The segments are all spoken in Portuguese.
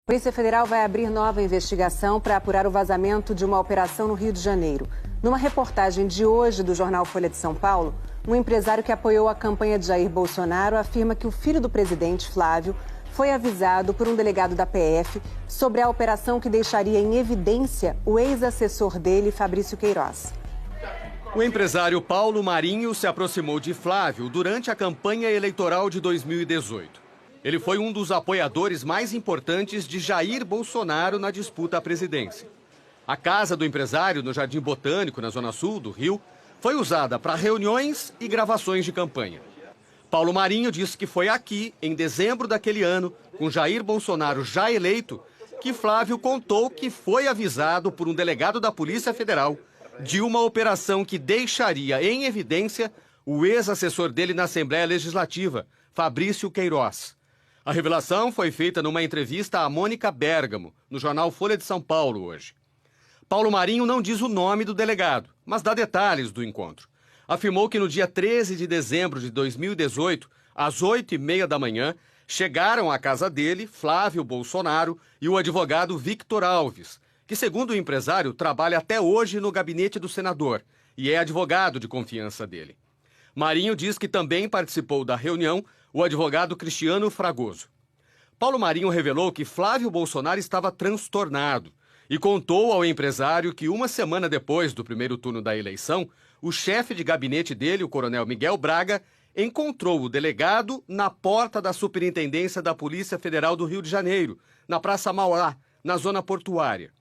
A Polícia Federal vai abrir nova investigação para apurar o vazamento de uma operação no Rio de Janeiro. Numa reportagem de hoje do jornal Folha de São Paulo, um empresário que apoiou a campanha de Jair Bolsonaro afirma que o filho do presidente, Flávio, foi avisado por um delegado da PF sobre a operação que deixaria em evidência o ex-assessor dele, Fabrício Queiroz. O empresário Paulo Marinho se aproximou de Flávio durante a campanha eleitoral de 2018. Ele foi um dos apoiadores mais importantes de Jair Bolsonaro na disputa à presidência. A casa do empresário, no Jardim Botânico, na Zona Sul do Rio, foi usada para reuniões e gravações de campanha. Paulo Marinho disse que foi aqui, em dezembro daquele ano, com Jair Bolsonaro já eleito, que Flávio contou que foi avisado por um delegado da Polícia Federal de uma operação que deixaria em evidência o ex-assessor dele na Assembleia Legislativa, Fabrício Queiroz. A revelação foi feita numa entrevista a Mônica Bergamo, no jornal Folha de São Paulo hoje. Paulo Marinho não diz o nome do delegado, mas dá detalhes do encontro. Afirmou que no dia 13 de dezembro de 2018, às 8h30 da manhã, chegaram à casa dele Flávio Bolsonaro e o advogado Victor Alves, que, segundo o empresário, trabalha até hoje no gabinete do senador e é advogado de confiança dele. Marinho diz que também participou da reunião o advogado Cristiano Fragoso. Paulo Marinho revelou que Flávio Bolsonaro estava transtornado e contou ao empresário que uma semana depois do primeiro turno da eleição, o chefe de gabinete dele, o coronel Miguel Braga, encontrou o delegado na porta da Superintendência da Polícia Federal do Rio de Janeiro, na Praça Mauá, na zona portuária.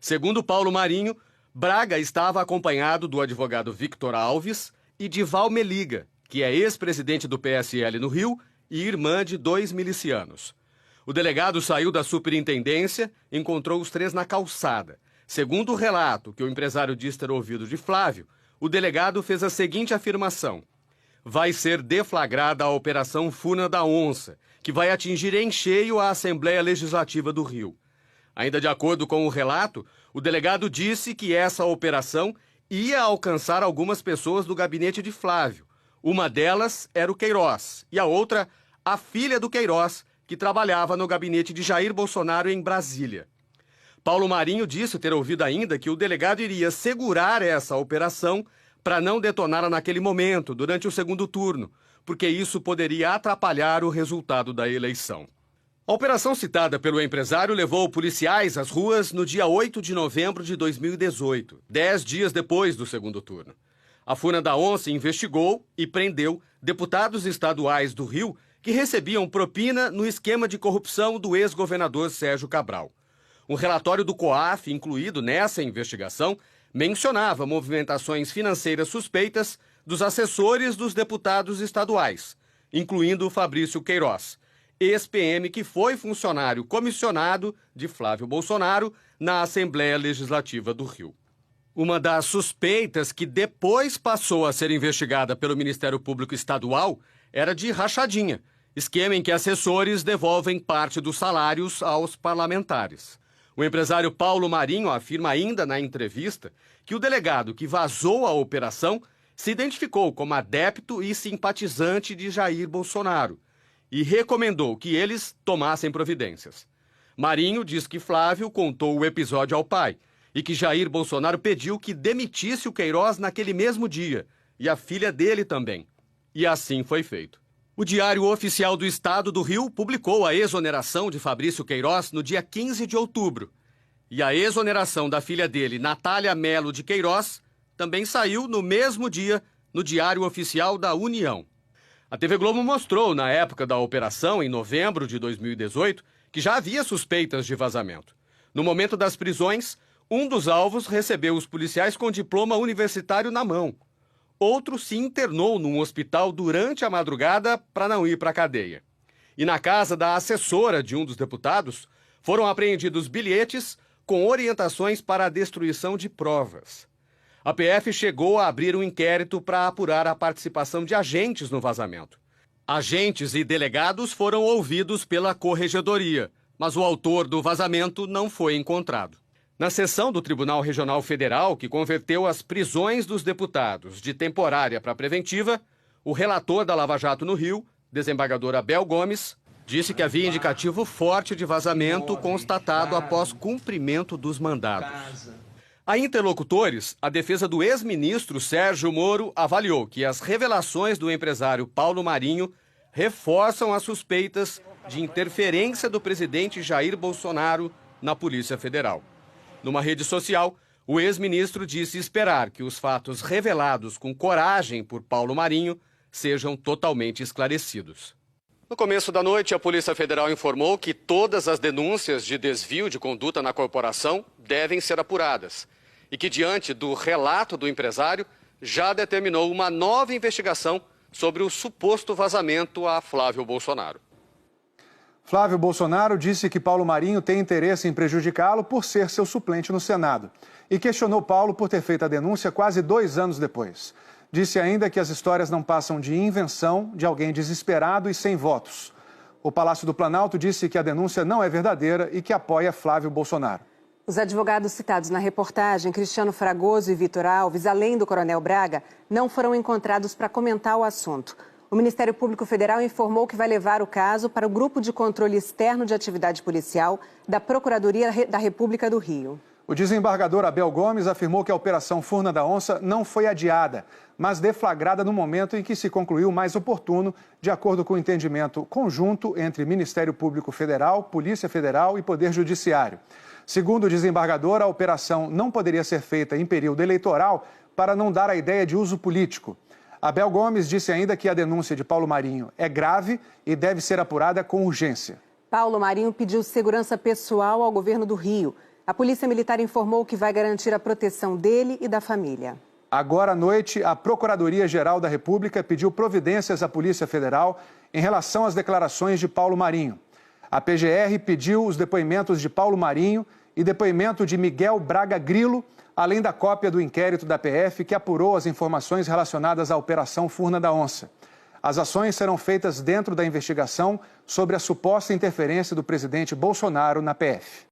Segundo Paulo Marinho, Braga estava acompanhado do advogado Victor Alves e de Val Meliga, que é ex-presidente do PSL no Rio e irmã de 2 milicianos. O delegado saiu da superintendência e encontrou os 3 na calçada. Segundo o relato que o empresário diz ter ouvido de Flávio, o delegado fez a seguinte afirmação: vai ser deflagrada a Operação Funa da Onça, que vai atingir em cheio a Assembleia Legislativa do Rio. Ainda de acordo com o relato, o delegado disse que essa operação ia alcançar algumas pessoas do gabinete de Flávio. Uma delas era o Queiroz e a outra, a filha do Queiroz, que trabalhava no gabinete de Jair Bolsonaro em Brasília. Paulo Marinho disse ter ouvido ainda que o delegado iria segurar essa operação para não detoná-la naquele momento, durante o segundo turno, porque isso poderia atrapalhar o resultado da eleição. A operação citada pelo empresário levou policiais às ruas no dia 8 de novembro de 2018, 10 dias depois do segundo turno. A Funa da Onça investigou e prendeu deputados estaduais do Rio que recebiam propina no esquema de corrupção do ex-governador Sérgio Cabral. Um relatório do COAF, incluído nessa investigação, mencionava movimentações financeiras suspeitas dos assessores dos deputados estaduais, incluindo o Fabrício Queiroz, ex-PM que foi funcionário comissionado de Flávio Bolsonaro na Assembleia Legislativa do Rio. Uma das suspeitas que depois passou a ser investigada pelo Ministério Público Estadual era de rachadinha, esquema em que assessores devolvem parte dos salários aos parlamentares. O empresário Paulo Marinho afirma ainda na entrevista que o delegado que vazou a operação se identificou como adepto e simpatizante de Jair Bolsonaro e recomendou que eles tomassem providências. Marinho diz que Flávio contou o episódio ao pai e que Jair Bolsonaro pediu que demitisse o Queiroz naquele mesmo dia, e a filha dele também. E assim foi feito. O Diário Oficial do Estado do Rio publicou a exoneração de Fabrício Queiroz no dia 15 de outubro. E a exoneração da filha dele, Natália Melo de Queiroz, também saiu no mesmo dia no Diário Oficial da União. A TV Globo mostrou, na época da operação, em novembro de 2018, que já havia suspeitas de vazamento. No momento das prisões, um dos alvos recebeu os policiais com diploma universitário na mão. Outro se internou num hospital durante a madrugada para não ir para a cadeia. E na casa da assessora de um dos deputados, foram apreendidos bilhetes com orientações para a destruição de provas. A PF chegou a abrir um inquérito para apurar a participação de agentes no vazamento. Agentes e delegados foram ouvidos pela Corregedoria, mas o autor do vazamento não foi encontrado. Na sessão do Tribunal Regional Federal, que converteu as prisões dos deputados de temporária para preventiva, o relator da Lava Jato no Rio, desembargador Abel Gomes, Disse que havia indicativo forte de vazamento constatado após cumprimento dos mandados. A interlocutores, a defesa do ex-ministro Sérgio Moro avaliou que as revelações do empresário Paulo Marinho reforçam as suspeitas de interferência do presidente Jair Bolsonaro na Polícia Federal. Numa rede social, o ex-ministro disse esperar que os fatos revelados com coragem por Paulo Marinho sejam totalmente esclarecidos. No começo da noite, a Polícia Federal informou que todas as denúncias de desvio de conduta na corporação devem ser apuradas e que, diante do relato do empresário, já determinou uma nova investigação sobre o suposto vazamento a Flávio Bolsonaro. Flávio Bolsonaro disse que Paulo Marinho tem interesse em prejudicá-lo por ser seu suplente no Senado e questionou Paulo por ter feito a denúncia quase 2 anos depois. Disse ainda que as histórias não passam de invenção de alguém desesperado e sem votos. O Palácio do Planalto disse que a denúncia não é verdadeira e que apoia Flávio Bolsonaro. Os advogados citados na reportagem, Cristiano Fragoso e Vitor Alves, além do Coronel Braga, não foram encontrados para comentar o assunto. O Ministério Público Federal informou que vai levar o caso para o Grupo de Controle Externo de Atividade Policial da Procuradoria da República do Rio. O desembargador Abel Gomes afirmou que a Operação Furna da Onça não foi adiada, mas deflagrada no momento em que se concluiu mais oportuno, de acordo com o entendimento conjunto entre Ministério Público Federal, Polícia Federal e Poder Judiciário. Segundo o desembargador, a operação não poderia ser feita em período eleitoral para não dar a ideia de uso político. Abel Gomes disse ainda que a denúncia de Paulo Marinho é grave e deve ser apurada com urgência. Paulo Marinho pediu segurança pessoal ao governo do Rio. A Polícia Militar informou que vai garantir a proteção dele e da família. Agora à noite, a Procuradoria-Geral da República pediu providências à Polícia Federal em relação às declarações de Paulo Marinho. A PGR pediu os depoimentos de Paulo Marinho e depoimento de Miguel Braga Grilo, além da cópia do inquérito da PF que apurou as informações relacionadas à Operação Furna da Onça. As ações serão feitas dentro da investigação sobre a suposta interferência do presidente Bolsonaro na PF.